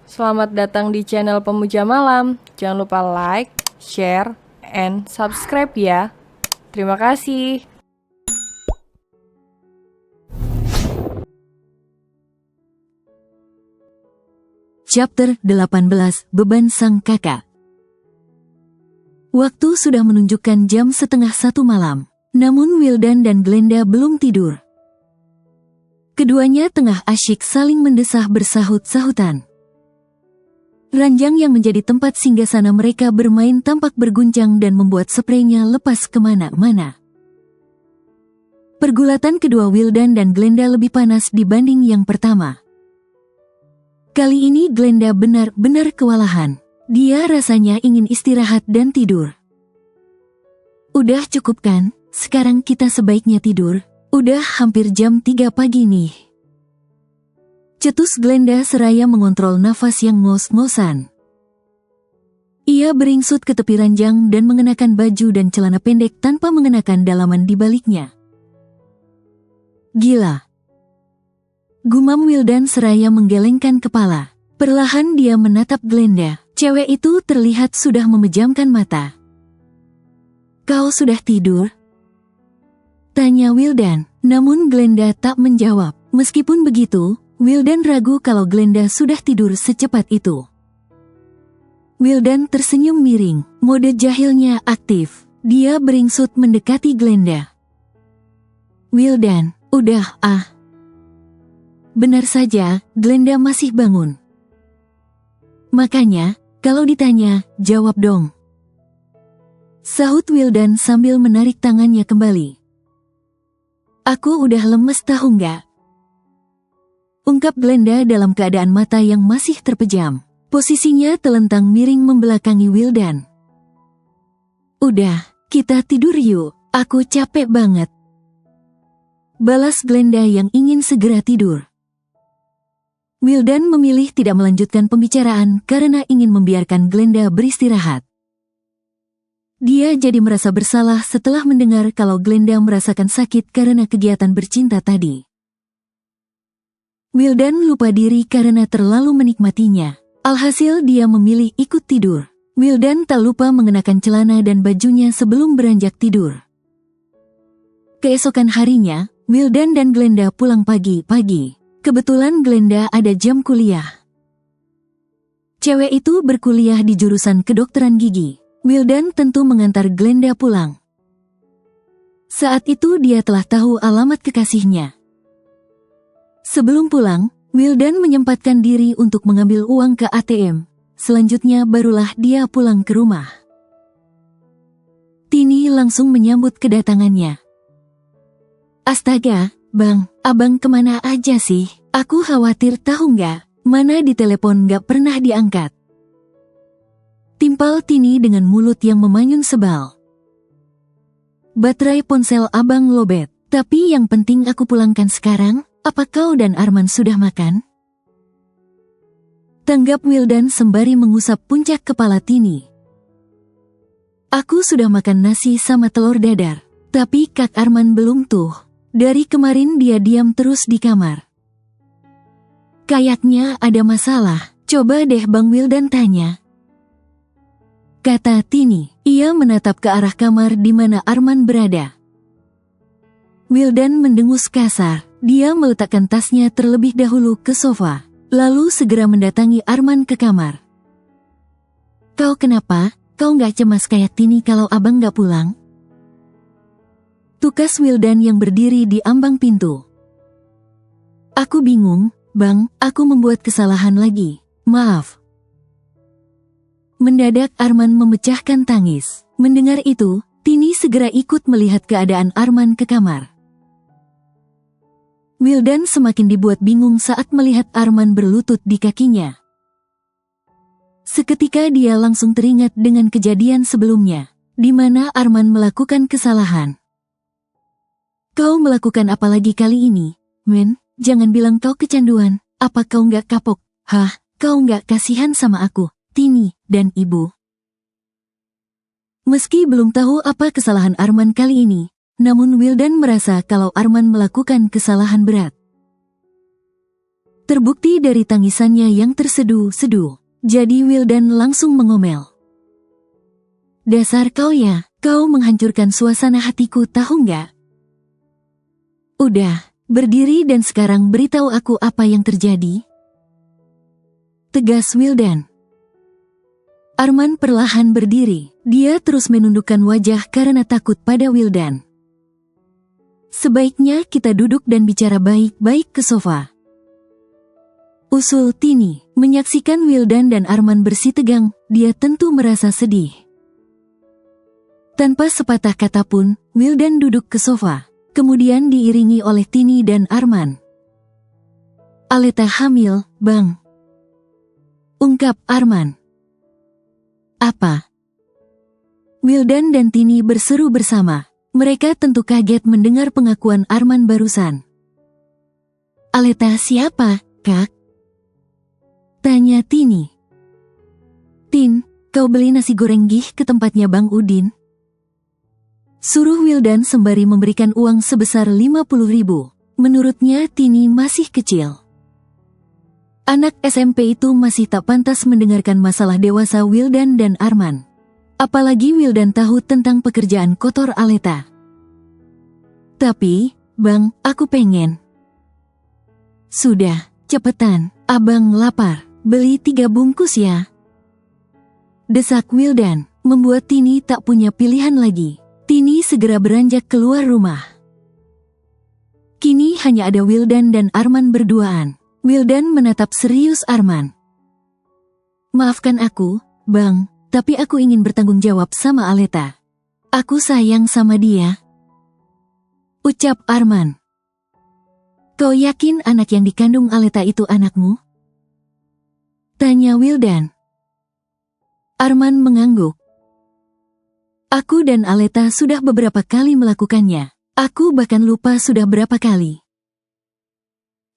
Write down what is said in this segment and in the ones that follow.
Selamat datang di channel Pemuja Malam. Jangan lupa like, share, and subscribe ya. Terima kasih. Chapter 18, Beban Sang Kakak. Waktu sudah menunjukkan jam 12:30 malam. Namun Wildan dan Glenda belum tidur. Keduanya tengah asyik saling mendesah bersahut-sahutan. Ranjang yang menjadi tempat singgasana mereka bermain tampak berguncang dan membuat spraynya lepas kemana-mana. Pergulatan kedua Wildan dan Glenda lebih panas dibanding yang pertama. Kali ini Glenda benar-benar kewalahan. Dia rasanya ingin istirahat dan tidur. Udah cukup kan? Sekarang kita sebaiknya tidur. Udah hampir jam 3 pagi nih. Cetus Glenda seraya mengontrol nafas yang ngos-ngosan. Ia beringsut ke tepi ranjang dan mengenakan baju dan celana pendek tanpa mengenakan dalaman di baliknya. Gila. Gumam Wildan seraya menggelengkan kepala. Perlahan dia menatap Glenda. Cewek itu terlihat sudah memejamkan mata. Kau sudah tidur? Tanya Wildan, namun Glenda tak menjawab. Meskipun begitu, Wildan ragu kalau Glenda sudah tidur secepat itu. Wildan tersenyum miring, mode jahilnya aktif. Dia beringsut mendekati Glenda. Wildan, udah Benar saja, Glenda masih bangun. Makanya, kalau ditanya, jawab dong. Sahut Wildan sambil menarik tangannya kembali. Aku udah lemes tahu nggak? Ungkap Glenda dalam keadaan mata yang masih terpejam. Posisinya telentang miring membelakangi Wildan. Udah, kita tidur yuk, aku capek banget. Balas Glenda yang ingin segera tidur. Wildan memilih tidak melanjutkan pembicaraan karena ingin membiarkan Glenda beristirahat. Dia jadi merasa bersalah setelah mendengar kalau Glenda merasakan sakit karena kegiatan bercinta tadi. Wildan lupa diri karena terlalu menikmatinya. Alhasil dia memilih ikut tidur. Wildan tak lupa mengenakan celana dan bajunya sebelum beranjak tidur. Keesokan harinya, Wildan dan Glenda pulang pagi-pagi. Kebetulan Glenda ada jam kuliah. Cewek itu berkuliah di jurusan kedokteran gigi. Wildan tentu mengantar Glenda pulang. Saat itu dia telah tahu alamat kekasihnya. Sebelum pulang, Wildan menyempatkan diri untuk mengambil uang ke ATM. Selanjutnya barulah dia pulang ke rumah. Tini langsung menyambut kedatangannya. Astaga, Bang, abang kemana aja sih? Aku khawatir tahu nggak, mana di telepon nggak pernah diangkat. Timpal Tini dengan mulut yang memanyun sebal. Baterai ponsel abang lobet, tapi yang penting aku pulangkan sekarang. Apa kau dan Arman sudah makan? Tanggap Wildan sembari mengusap puncak kepala Tini. Aku sudah makan nasi sama telur dadar, tapi Kak Arman belum tuh. Dari kemarin dia diam terus di kamar. Kayaknya ada masalah. Coba deh Bang Wildan tanya. Kata Tini. Ia menatap ke arah kamar di mana Arman berada. Wildan mendengus kasar. Dia meletakkan tasnya terlebih dahulu ke sofa, lalu segera mendatangi Arman ke kamar. Kau kenapa? Kau nggak cemas kayak Tini kalau abang nggak pulang? Tukas Wildan yang berdiri di ambang pintu. Aku bingung, Bang, aku membuat kesalahan lagi. Maaf. Mendadak Arman memecahkan tangis. Mendengar itu, Tini segera ikut melihat keadaan Arman ke kamar. Wildan semakin dibuat bingung saat melihat Arman berlutut di kakinya. Seketika dia langsung teringat dengan kejadian sebelumnya, di mana Arman melakukan kesalahan. Kau melakukan apa lagi kali ini, men? Jangan bilang kau kecanduan. Apa kau nggak kapok? Hah? Kau nggak kasihan sama aku, Tini, dan ibu? Meski belum tahu apa kesalahan Arman kali ini, namun Wildan merasa kalau Arman melakukan kesalahan berat. Terbukti dari tangisannya yang terseduh-seduh. Jadi Wildan langsung mengomel. Dasar kau ya, kau menghancurkan suasana hatiku tahu nggak? Udah, berdiri dan sekarang beritahu aku apa yang terjadi. Tegas Wildan. Arman perlahan berdiri. Dia terus menundukkan wajah karena takut pada Wildan. Sebaiknya kita duduk dan bicara baik-baik ke sofa. Usul Tini. Menyaksikan Wildan dan Arman bersitegang, dia tentu merasa sedih. Tanpa sepatah kata pun, Wildan duduk ke sofa. Kemudian diiringi oleh Tini dan Arman. Aleta hamil, Bang. Ungkap Arman. Apa? Wildan dan Tini berseru bersama. Mereka tentu kaget mendengar pengakuan Arman barusan. Aleta siapa, Kak? Tanya Tini. Tin, kau beli nasi goreng gih ke tempatnya Bang Udin? Suruh Wildan sembari memberikan uang sebesar 50.000. Menurutnya Tini masih kecil. Anak SMP itu masih tak pantas mendengarkan masalah dewasa Wildan dan Arman. Apalagi Wildan tahu tentang pekerjaan kotor Aleta. Tapi, Bang, aku pengen. Sudah, cepetan, abang lapar, beli 3 bungkus ya. Desak Wildan, membuat Tini tak punya pilihan lagi. Tini segera beranjak keluar rumah. Kini hanya ada Wildan dan Arman berduaan. Wildan menatap serius Arman. Maafkan aku, Bang, tapi aku ingin bertanggung jawab sama Aleta. Aku sayang sama dia. Ucap Arman. Kau yakin anak yang dikandung Aleta itu anakmu? Tanya Wildan. Arman mengangguk. Aku dan Aleta sudah beberapa kali melakukannya. Aku bahkan lupa sudah berapa kali.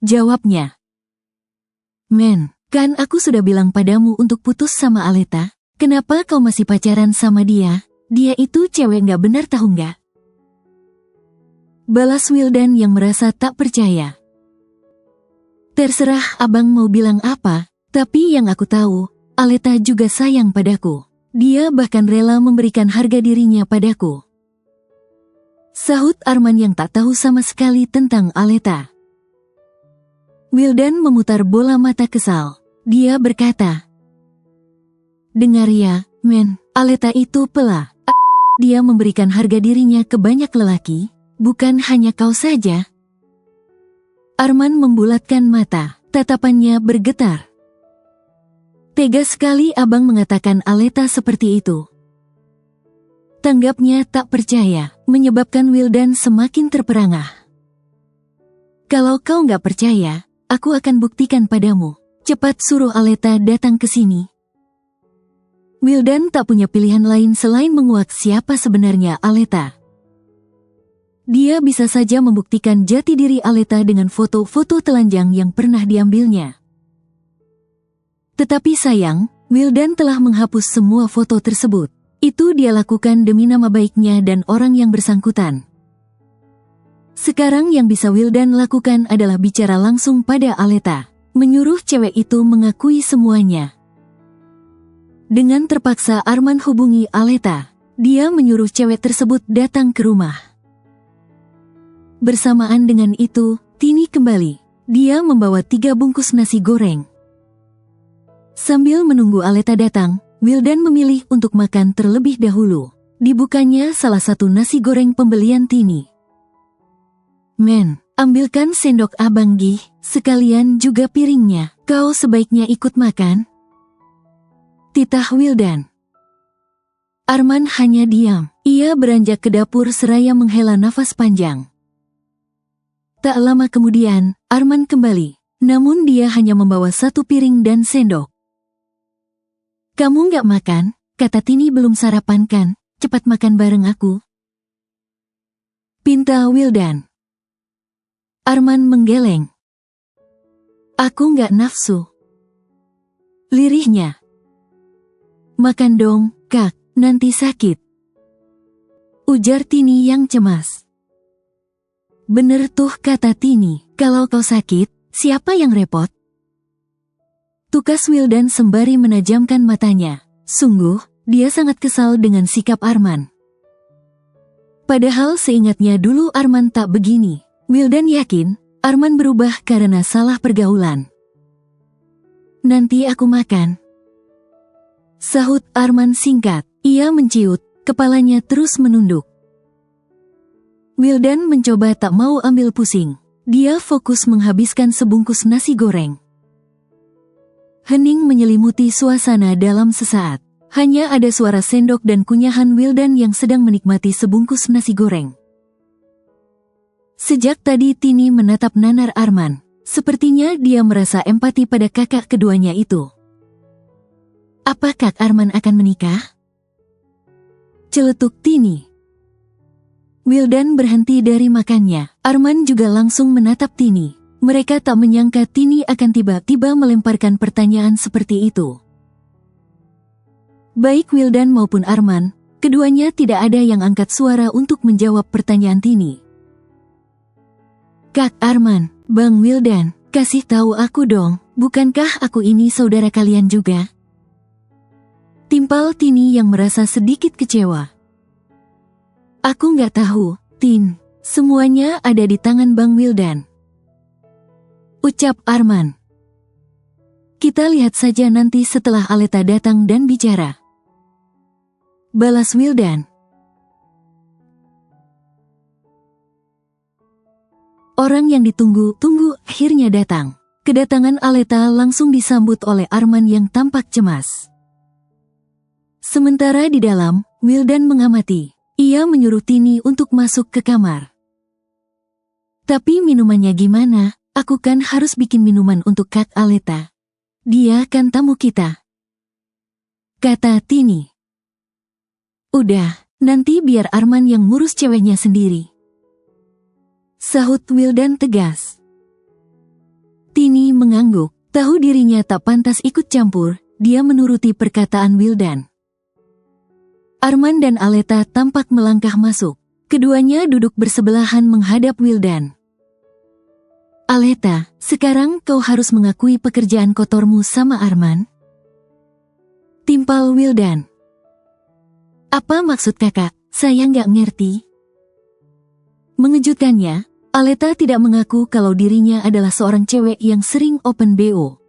Jawabnya. Men, kan aku sudah bilang padamu untuk putus sama Aleta. Kenapa kau masih pacaran sama dia? Dia itu cewek gak benar tahu gak? Balas Wildan yang merasa tak percaya. Terserah abang mau bilang apa, tapi yang aku tahu, Aleta juga sayang padaku. Dia bahkan rela memberikan harga dirinya padaku. Sahut Arman yang tak tahu sama sekali tentang Aleta. Wildan memutar bola mata kesal. Dia berkata, dengar ya, men, Aleta itu pela. Dia memberikan harga dirinya ke banyak lelaki, bukan hanya kau saja. Arman membulatkan mata, tatapannya bergetar. Tega sekali abang mengatakan Aleta seperti itu. Tanggapnya tak percaya, menyebabkan Wildan semakin terperangah. Kalau kau gak percaya, aku akan buktikan padamu. Cepat suruh Aleta datang ke sini. Wildan tak punya pilihan lain selain menguak siapa sebenarnya Aleta. Dia bisa saja membuktikan jati diri Aleta dengan foto-foto telanjang yang pernah diambilnya. Tetapi sayang, Wildan telah menghapus semua foto tersebut. Itu dia lakukan demi nama baiknya dan orang yang bersangkutan. Sekarang yang bisa Wildan lakukan adalah bicara langsung pada Aleta. Menyuruh cewek itu mengakui semuanya. Dengan terpaksa Arman hubungi Aleta. Dia menyuruh cewek tersebut datang ke rumah. Bersamaan dengan itu, Tini kembali. Dia membawa 3 bungkus nasi goreng. Sambil menunggu Aleta datang, Wildan memilih untuk makan terlebih dahulu. Dibukanya salah satu nasi goreng pembelian Tini. Men, ambilkan sendok abang Gih, sekalian juga piringnya. Kau sebaiknya ikut makan. Titah Wildan. Arman hanya diam. Ia beranjak ke dapur seraya menghela nafas panjang. Tak lama kemudian, Arman kembali. Namun dia hanya membawa 1 piring dan sendok. Kamu nggak makan? Kata Tini belum sarapan kan? Cepat makan bareng aku. Pinta Wildan. Arman menggeleng. Aku nggak nafsu. Lirihnya. Makan dong, Kak, nanti sakit. Ujar Tini yang cemas. Bener tuh kata Tini, kalau kau sakit, siapa yang repot? tukas Wildan sembari menajamkan matanya. Sungguh, dia sangat kesal dengan sikap Arman. Padahal seingatnya dulu Arman tak begini. Wildan yakin, Arman berubah karena salah pergaulan. Nanti aku makan, sahut Arman singkat. Ia menciut, kepalanya terus menunduk. Wildan mencoba tak mau ambil pusing. Dia fokus menghabiskan sebungkus nasi goreng. Hening menyelimuti suasana dalam sesaat. Hanya ada suara sendok dan kunyahan Wildan yang sedang menikmati sebungkus nasi goreng. Sejak tadi Tini menatap nanar Arman. Sepertinya dia merasa empati pada kakak keduanya itu. Apakah Arman akan menikah? Celetuk Tini. Wildan berhenti dari makannya. Arman juga langsung menatap Tini. Mereka tak menyangka Tini akan tiba-tiba melemparkan pertanyaan seperti itu. Baik Wildan maupun Arman, keduanya tidak ada yang angkat suara untuk menjawab pertanyaan Tini. Kak Arman, Bang Wildan, kasih tahu aku dong, bukankah aku ini saudara kalian juga? Timpal Tini yang merasa sedikit kecewa. Aku nggak tahu, Tin. Semuanya ada di tangan Bang Wildan, ucap Arman. Kita lihat saja nanti setelah Aleta datang dan bicara, balas Wildan. Orang yang ditunggu-tunggu akhirnya datang. Kedatangan Aleta langsung disambut oleh Arman yang tampak cemas. Sementara di dalam, Wildan mengamati. Ia menyuruh Tini untuk masuk ke kamar. Tapi minumannya gimana? Aku kan harus bikin minuman untuk Kak Aleta. Dia kan tamu kita, kata Tini. Udah, nanti biar Arman yang ngurus ceweknya sendiri, sahut Wildan tegas. Tini mengangguk, tahu dirinya tak pantas ikut campur, dia menuruti perkataan Wildan. Arman dan Aleta tampak melangkah masuk. Keduanya duduk bersebelahan menghadap Wildan. Aleta, sekarang kau harus mengakui pekerjaan kotormu sama Arman, timpal Wildan. Apa maksud kakak? Saya nggak ngerti. Mengejutkannya, Aleta tidak mengaku kalau dirinya adalah seorang cewek yang sering open BO.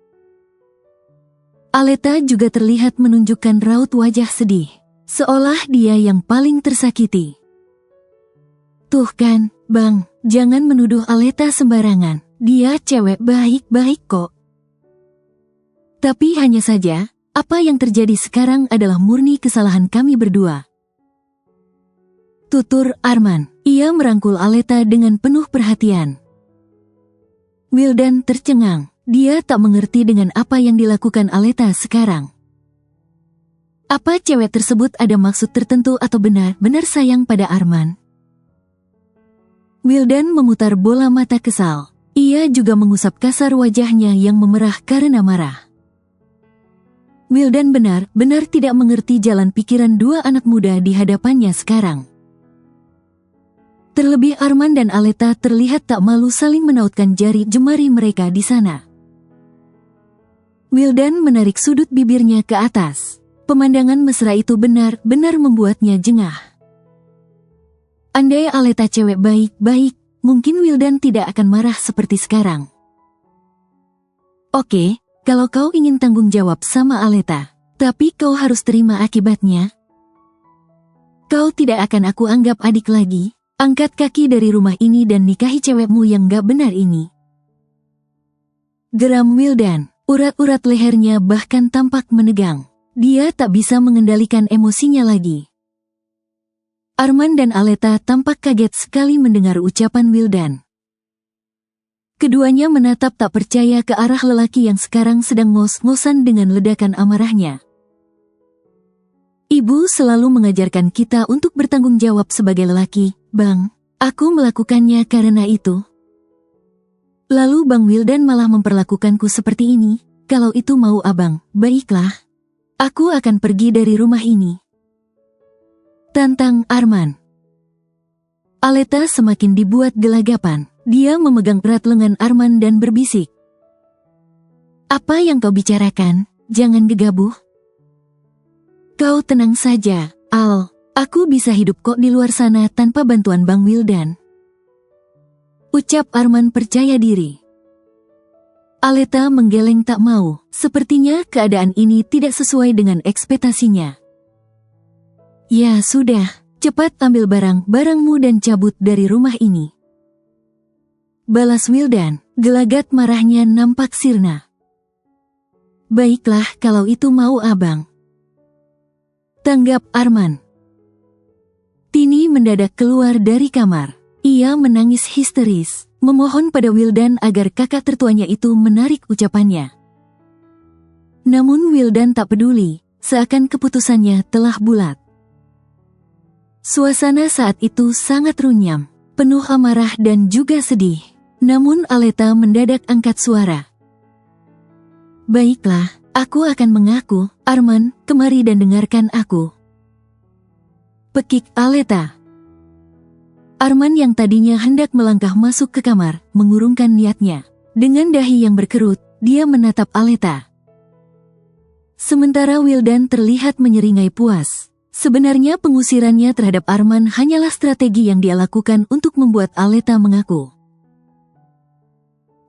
Aleta juga terlihat menunjukkan raut wajah sedih, seolah dia yang paling tersakiti. Tuh kan, Bang, jangan menuduh Aleta sembarangan. Dia cewek baik-baik kok. Tapi hanya saja, apa yang terjadi sekarang adalah murni kesalahan kami berdua, tutur Arman. Ia merangkul Aleta dengan penuh perhatian. Wildan tercengang. Dia tak mengerti dengan apa yang dilakukan Aleta sekarang. Apa cewek tersebut ada maksud tertentu atau benar-benar sayang pada Arman? Wildan memutar bola mata kesal. Ia juga mengusap kasar wajahnya yang memerah karena marah. Wildan benar-benar tidak mengerti jalan pikiran dua anak muda di hadapannya sekarang. Terlebih Arman dan Aleta terlihat tak malu saling menautkan jari jemari mereka di sana. Wildan menarik sudut bibirnya ke atas. Pemandangan mesra itu benar-benar membuatnya jengah. Andai Aleta cewek baik-baik, mungkin Wildan tidak akan marah seperti sekarang. Oke, kalau kau ingin tanggung jawab sama Aleta, tapi kau harus terima akibatnya. Kau tidak akan aku anggap adik lagi. Angkat kaki dari rumah ini dan nikahi cewekmu yang gak benar ini, geram Wildan. Urat-urat lehernya bahkan tampak menegang. Dia tak bisa mengendalikan emosinya lagi. Arman dan Aleta tampak kaget sekali mendengar ucapan Wildan. Keduanya menatap tak percaya ke arah lelaki yang sekarang sedang ngos-ngosan dengan ledakan amarahnya. Ibu selalu mengajarkan kita untuk bertanggung jawab sebagai lelaki, Bang. Aku melakukannya karena itu. Lalu Bang Wildan malah memperlakukanku seperti ini. Kalau itu mau abang, baiklah. Aku akan pergi dari rumah ini, tantang Arman. Aleta semakin dibuat gelagapan. Dia memegang erat lengan Arman dan berbisik. Apa yang kau bicarakan? Jangan gegabah. Kau tenang saja, Al. Aku bisa hidup kok di luar sana tanpa bantuan Bang Wildan. Ucap Arman percaya diri. Aleta menggeleng tak mau. Sepertinya keadaan ini tidak sesuai dengan ekspektasinya. Ya sudah, cepat ambil barang-barangmu dan cabut dari rumah ini. Balas Wildan, gelagat marahnya nampak sirna. Baiklah kalau itu mau abang. Tanggap Arman. Tini mendadak keluar dari kamar. Ia menangis histeris, memohon pada Wildan agar kakak tertuanya itu menarik ucapannya. Namun Wildan tak peduli, seakan keputusannya telah bulat. Suasana saat itu sangat runyam, penuh amarah dan juga sedih. Namun Aleta mendadak angkat suara. Baiklah, aku akan mengaku. Arman, kemari dan dengarkan aku. Pekik Aleta. Arman yang tadinya hendak melangkah masuk ke kamar, mengurungkan niatnya. Dengan dahi yang berkerut, dia menatap Aleta. Sementara Wildan terlihat menyeringai puas. Sebenarnya pengusirannya terhadap Arman hanyalah strategi yang dia lakukan untuk membuat Aleta mengaku.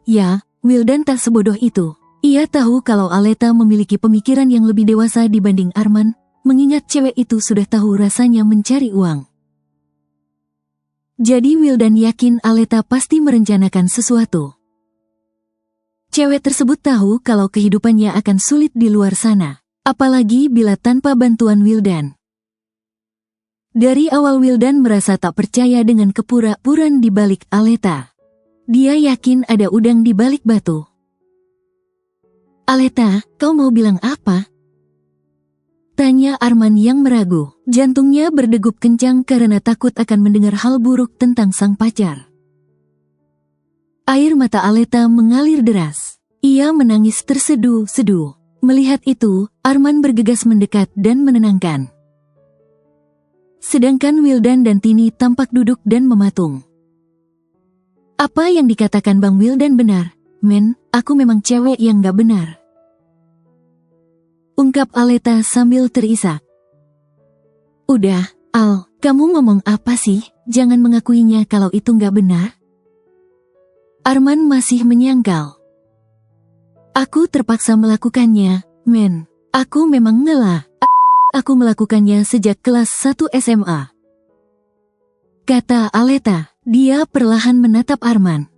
Ya, Wildan tak sebodoh itu. Ia tahu kalau Aleta memiliki pemikiran yang lebih dewasa dibanding Arman, mengingat cewek itu sudah tahu rasanya mencari uang. Jadi Wildan yakin Aleta pasti merencanakan sesuatu. Cewek tersebut tahu kalau kehidupannya akan sulit di luar sana, apalagi bila tanpa bantuan Wildan. Dari awal Wildan merasa tak percaya dengan kepura-puraan di balik Aleta. Dia yakin ada udang di balik batu. Aleta, kau mau bilang apa? Tanya Arman yang meragu. Jantungnya berdegup kencang karena takut akan mendengar hal buruk tentang sang pacar. Air mata Aleta mengalir deras. Ia menangis terseduh-seduh. Melihat itu, Arman bergegas mendekat dan menenangkan. Sedangkan Wildan dan Tini tampak duduk dan mematung. Apa yang dikatakan Bang Wildan benar, men, aku memang cewek yang gak benar. Ungkap Aleta sambil terisak. Udah, Al, kamu ngomong apa sih? Jangan mengakuinya kalau itu gak benar. Arman masih menyangkal. Aku terpaksa melakukannya, men. Aku memang ngelah. Aku melakukannya sejak kelas 1 SMA. Kata Aleta, dia perlahan menatap Arman.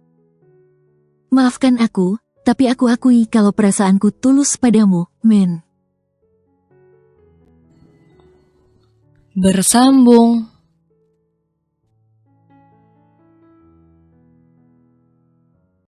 Maafkan aku, tapi aku akui kalau perasaanku tulus padamu, men. Bersambung.